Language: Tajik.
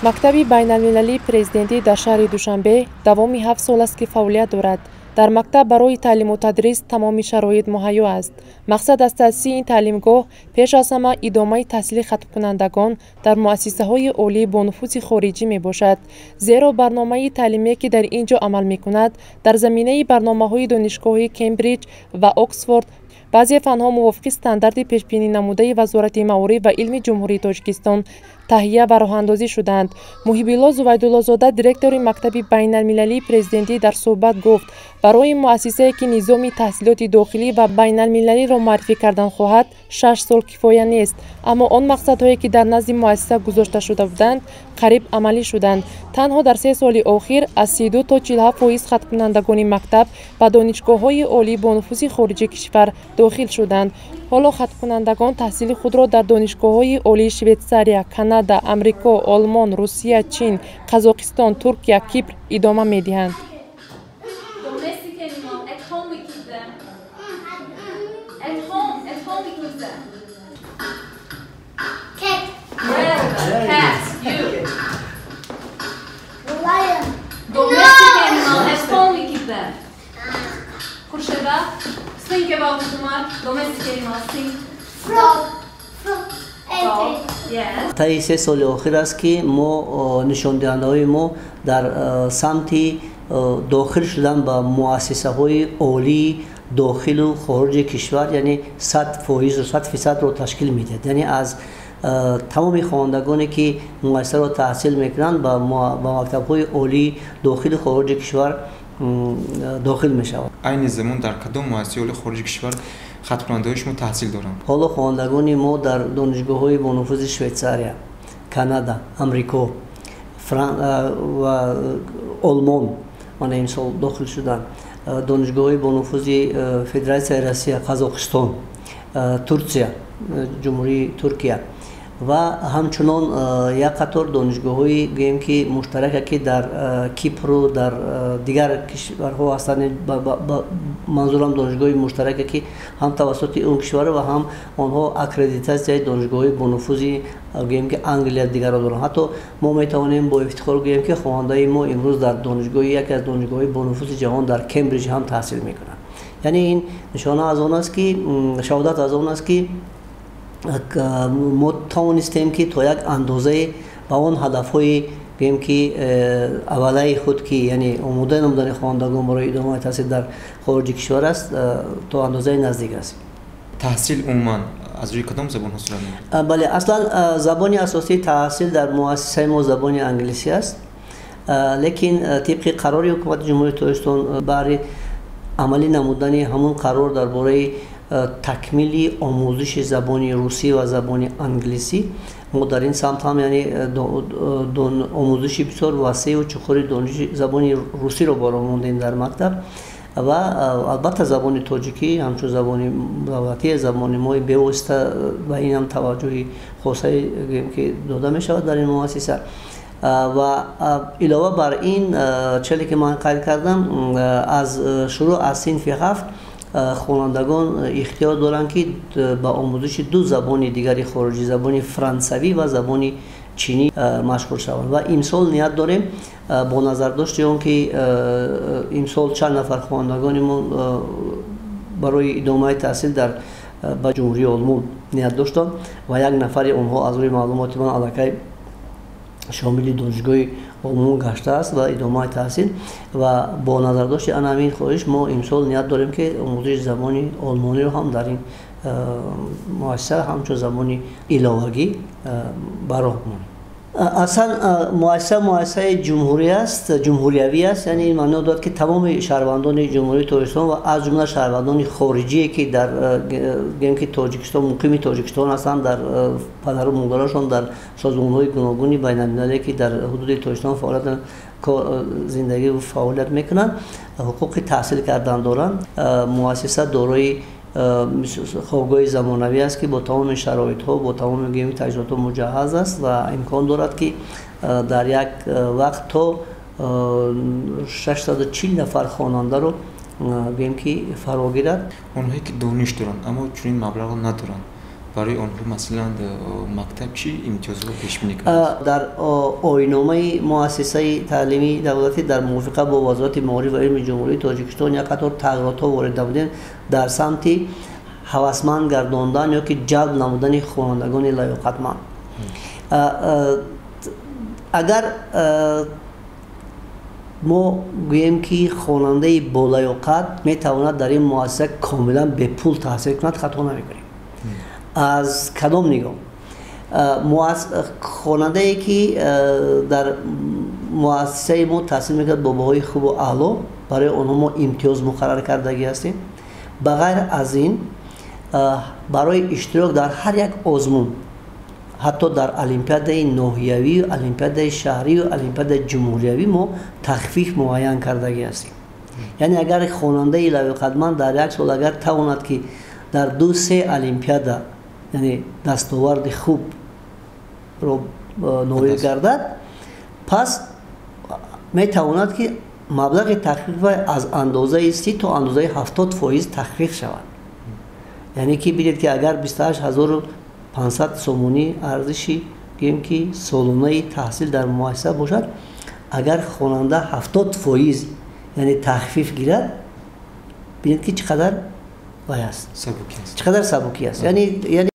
мактаби байналмилалии президентӣ дар шаҳри душанбе давоми 7 сол аст ки фаъолият дорад. дар мактаб барои таълиму тадрис тамоми шароит муҳайё аст. мақсад аз таъсиси ин таълимгоҳ пеш аз ҳама идомаи таҳсили хатмкунандагон дар муассисаҳои олӣ бо нуфузи хориҷӣ мебошад. зеро барномаи таълимие ки дар ин ҷо амал мекунад дар заминаи барномаҳои донишгоҳи Кембриҷ ва Оксфорд баъзе фанҳо мувофиқи стандарти пешбининамудаи Вазорати Маориф ва илми Ҷумҳурии Тоҷикистон таҳия ва роҳандозӣ шуданд. Муҳибилло Зувайдуллозода, директори мактаби байналмилалии президентӣ, дар суҳбат гуфт: барои муассисае ки низоми таҳсилоти дохилӣ ва байналмилалиро маърифӣ кардан хоҳад, 6 сол кифоя нест. аммо он мақсадҳое ки дар назди муассиса гузошта шуда буданд, қариб амалӣ шуданд. танҳо дар 3 соли охир аз 32 то 47% хаткунандагони мактаб ба донишгоҳҳои олӣ бо нуфузи хориҷи кишвар дохил шуданд. ҳоло хаткунандагон таҳсили худро дар донишгоҳҳои олии Швейтсария, Канада, Амрико, Олмон, Русия, Чин, Қазоқистон, Туркия, Кипр идома медиҳанд. Think about it too much. Domestic animals. Think. Yes. طی 3 سال آخر است که ما نشاندهنده‌های ما در سمت داخل شدن به مؤسسه‌های عالی داخل و خارج کشور، یعنی 100% و 100% رو تشکیل میده. یعنی از تمام خوانندگانی که مؤسسه را تحصیل میکنند به مکتب‌های عالی داخل و خارج کشور داخل میشود. این زمان در کدام مؤسسه عالی خارج کشور ختم‌کننده شما تحصیل دارند؟ حالا خوانندگان ما در دانشگاه‌های با نفوذ شویتزاریا، کانادا، آمریکا و آلمان من این سال داخل شدند. دانشگاه‌های با نفوذ فدراسیون روسیه، قزاقستان، ترکیه، جمهوری ترکیه و همچنان یک قطار دانشگاه‌های گیم که مشترکه که در کیپر و در دیگر کشورها هستند. منظورم دانشگاه مشترکه که هم توسط اون کشور و هم آنها اکریدیتاسیون دانشگاه‌های با نفوذ گیم که انگلیس دیگر دارند. حتی ما میتوانیم با افتخار گیم که خواننده ما امروز در دانشگاه یکی از دانشگاه‌های با نفوذ جهان در کمبریج هم تحصیل میکنند. یعنی این نشانه از آن است که شهادت از آن است که ما توانستیم که تا یک اندازه با اون هدف‌های گیم که اولای خود که یعنی آماده نمودن خوانندگان برای ادامه تحصیل در خارج کشور است تا اندازه نزدیک است. تحصیل عموما از روی کدام زبان صورت میگیرد؟ بله، اصلا زبان اساسی تحصیل در مؤسسه ما زبان انگلیسی است، لیکن طبق قرار حکومت جمهوری تاجیکستان برای عملی نمودن همون قرار درباره تکمیلی آموزش زبان روسی و زبان انگلیسی ما در این سمت هم یعنی آموزش بسیار وسیع و چخوری دانش زبان روسی رو برآوردیم در مکتب و البته زبان تاجیکی همچون زبان دولتی زبان ما بی‌واسطه و این هم توجه خاصی که داده می شود در این مؤسسه. و علاوه بر این چیزی که من قید کردم از شروع از صنف 7 خوانندگان اختیار دارند که با آموزش 2 زبان دیگری خارجی، زبان فرانسوی و زبان چینی مشغول شوند. و امسال نیت داریم با نظر داشته اون که امسال چند نفر خوانندگان ما برای ادامه تحصیل در با جمهوری آلمان نیت داشتند و یک نفر اونها از روی معلومات من علاقه شامل دانشگاه آلمان گشته است و ادامه تحصیل و با نظر داشت همین خواهش ما امسال نیت داریم که آموزش زبان آلمانی رو هم در این مؤسسه همچون زبان علاوگی برای اصلا مؤسسه جمهوری است، جمهوریوی است. یعنی این معنی دارد که تمام شهروندان جمهوری تاجیکستان و از جمله شهروندان خارجی که در گیم که تاجیکستان مقیم تاجیکستان هستند در پدر و مادرشان در سازمان‌های گوناگون بین‌المللی که در حدود تاجیکستان فعالیت زندگی و فعالیت میکنند حقوق تحصیل کردن دارند. مؤسسه دارای خوابگاه زمانوی است که با تمام شرایط ها با تمام گیم تجهیزات مجهز است و امکان دارد که در یک وقت تا 640 نفر خواننده رو گیم که فرا گیرد. اونهایی که دانش دارند اما چنین مبلغ ندارند برای آنها مثلا مکتب چی امتیازات پیش بینی کنید؟ در آیین‌نامه مؤسسه تعلیمی دولتی در موافقت با وزارت معارف و علم جمهوری تاجیکستان یک قطار تغییرات وارد بودند در سمت هوسمند گرداندن یا که جلب نمودن خوانندگان لیاقتمند. اگر ما گوییم که خواننده با لیاقت میتواند در این مؤسسه کاملا به پول تحصیل کند، خطا نمیکنیم. از کدام نگاه؟ خواننده ای که در مؤسسه ما تحصیل میکرد با بهای خوب و اعلا، برای آنها ما امتیاز مقرر کردگی هستیم. بغیر از این برای اشتراک در هر یک آزمون، حتی در المپیاد ناحیوی و المپیاد شهری و المپیاد جمهوریوی ما تخفیف معین کردگی هستیم. یعنی اگر خواننده لیاقتمند در یک سال اگر تواند که در 2-3 المپیاد یعنی دستاورد خوب رو نویل گردد، پس می تواند که مبلغ تخفیف از اندازه 30 تا اندازه 70% تخفیف شود. یعنی که ببینید که اگر 28500 سومونی ارزشی گیم که سالانه تحصیل در مؤسسه باشد، اگر خواننده 70% یعنی تخفیف گیرد، ببینید که چقدر است، چقدر سبکی است. یعنی